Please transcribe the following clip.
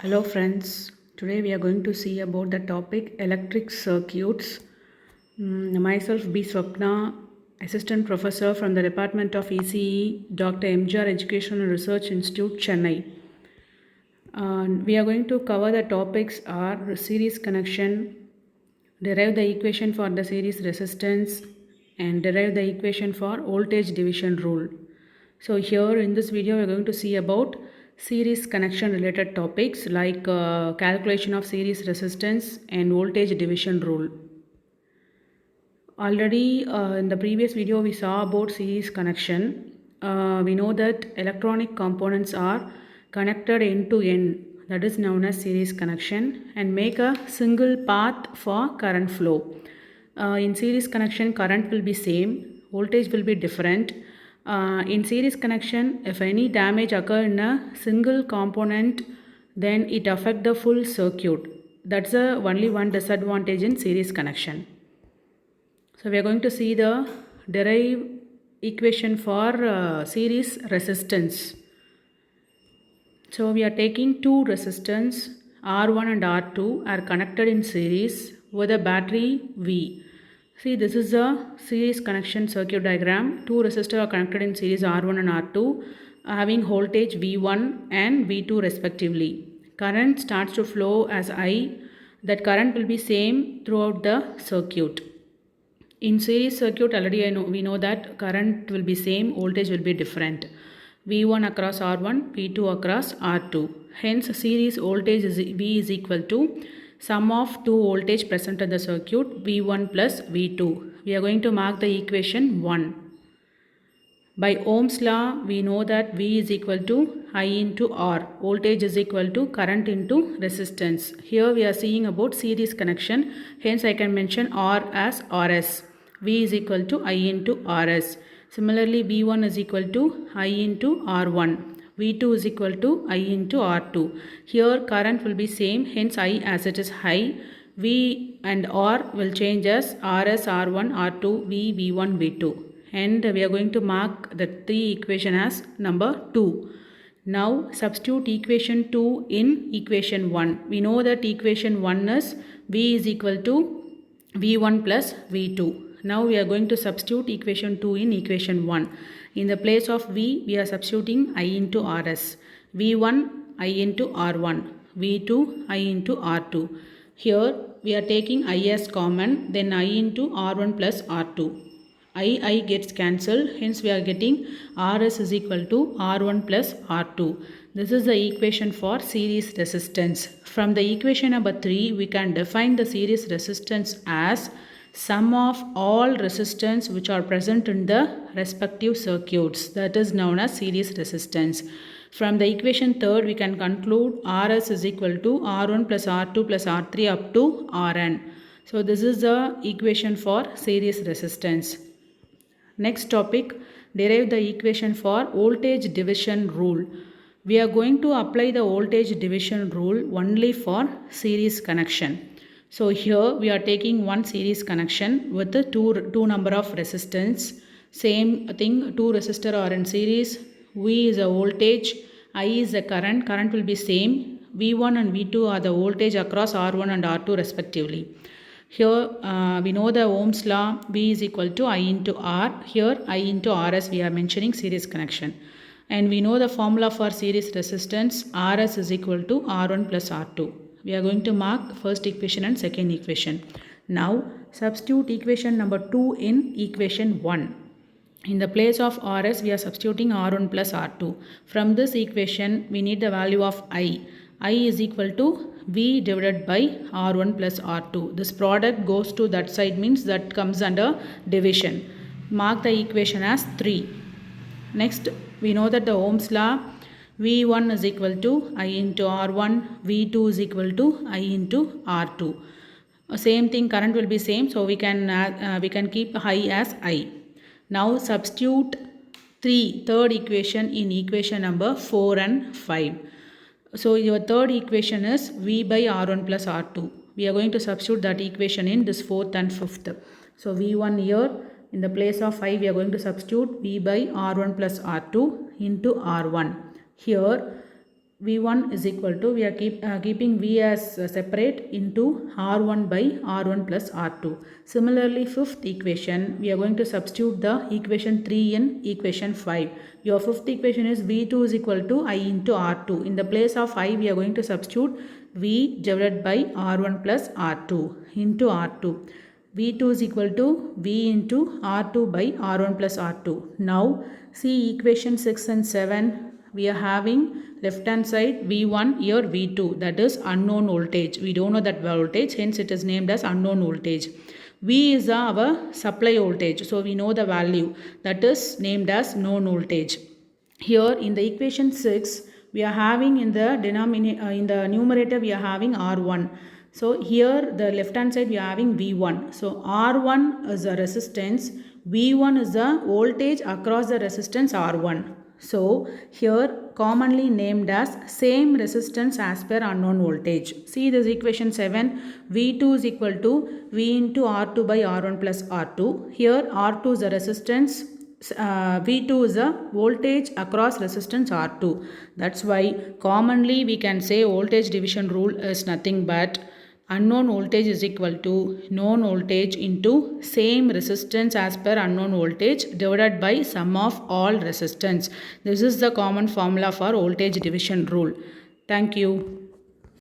Hello friends, today we are going to see about the topic electric circuits. Myself B. Swapna, Assistant Professor from the Department of ECE, Dr. MGR Educational Research Institute, Chennai. We are going to cover the topics are series connection, derive the equation for the series resistance, and derive the equation for voltage division rule. So here in this video we are going to see about series connection related topics like calculation of series resistance and voltage division rule. Already in the previous video we saw about series connection. We know that electronic components are connected end to end, that is known as series connection, and make a single path for current flow. In series connection current will be same, voltage will be different. In series connection, if any damage occur in a single component, then it affect the full circuit. That's only one disadvantage in series connection. So we are going to see the derive equation for series resistance. So we are taking two resistance R1 and R2 are connected in series with a battery V. See, this is a series connection circuit diagram. Two resistors are connected in series R1 and R2 having voltage V1 and V2 respectively. Current starts to flow as I. That current will be same throughout the circuit. In series circuit already we know that current will be same, voltage will be different. V1 across R1, V2 across R2. Hence series voltage V is equal to sum of two voltage present in the circuit V1 plus V2. We are going to mark the equation 1. By Ohm's law, we know that V is equal to I into R. Voltage is equal to current into resistance. Here we are seeing about series connection. Hence I can mention R as RS. V is equal to I into RS. Similarly, V1 is equal to I into R1. V2 is equal to I into R2. Here current will be same. Hence I as it is high. V and R will change as RS, R1, R2, V, V1, V2. And we are going to mark the three equation as number 2. Now substitute equation 2 in equation 1. We know that equation 1 is V is equal to V1 plus V2. Now we are going to substitute equation 2 in equation 1. In the place of V, we are substituting I into RS. V1 I into R1. V2 I into R2. Here we are taking I as common, then I into R1 plus R2. I gets cancelled, hence we are getting RS is equal to R1 plus R2. This is the equation for series resistance. From the equation number 3, we can define the series resistance as sum of all resistance which are present in the respective circuits, that is known as series resistance. From the equation 3rd, we can conclude RS is equal to R1 plus R2 plus R3 up to Rn. So this is the equation for series resistance. Next topic, derive the equation for voltage division rule. We are going to apply the voltage division rule only for series connection. So here we are taking one series connection with the two number of resistance. Same thing, two resistor are in series. V is a voltage, I is a current. Current will be same. V1 and V2 are the voltage across R1 and R2 respectively. Here we know the Ohm's law, V is equal to I into R. Here I into RS we are mentioning series connection. And we know the formula for series resistance, RS is equal to R1 plus R2. We are going to mark first equation and second equation. Now substitute equation number 2 in equation 1. In the place of RS we are substituting R1 plus R2. From this equation we need the value of I. I is equal to V divided by R1 plus R2. This product goes to that side, means that comes under division. Mark the equation as 3. Next, we know that the Ohm's law, V1 is equal to I into R1, V2 is equal to I into R2. Same thing, current will be same, so we can keep I as I. Now substitute third equation in equation number 4 and 5. So your third equation is V by R1 plus R2. We are going to substitute that equation in this fourth and fifth. So V1 here, in the place of 5 we are going to substitute V by R1 plus R2 into R1. Here V1 is equal to, we are keeping V as separate into R1 by R1 plus R2. Similarly, fifth equation, we are going to substitute the equation 3 in equation 5. Your fifth equation is V2 is equal to I into R2. In the place of I, we are going to substitute V divided by R1 plus R2 into R2. V2 is equal to V into R2 by R1 plus R2. Now, see equation 6 and 7. We are having left hand side V1, here V2, that is unknown voltage. We don't know that voltage, hence it is named as unknown voltage. V is our supply voltage, so we know the value, that is named as known voltage. Here in the equation 6, we are having in the numerator we are having R1. So here the left hand side we are having V1. So R1 is a resistance, V1 is the voltage across the resistance R1. So here commonly named as same resistance as per unknown voltage. See this equation 7, V2 is equal to V into R2 by R1 plus R2. Here R2 is the resistance, V2 is a voltage across resistance R2. That's why commonly we can say voltage division rule is nothing but unknown voltage is equal to known voltage into same resistance as per unknown voltage divided by sum of all resistance. This is the common formula for voltage division rule. Thank you.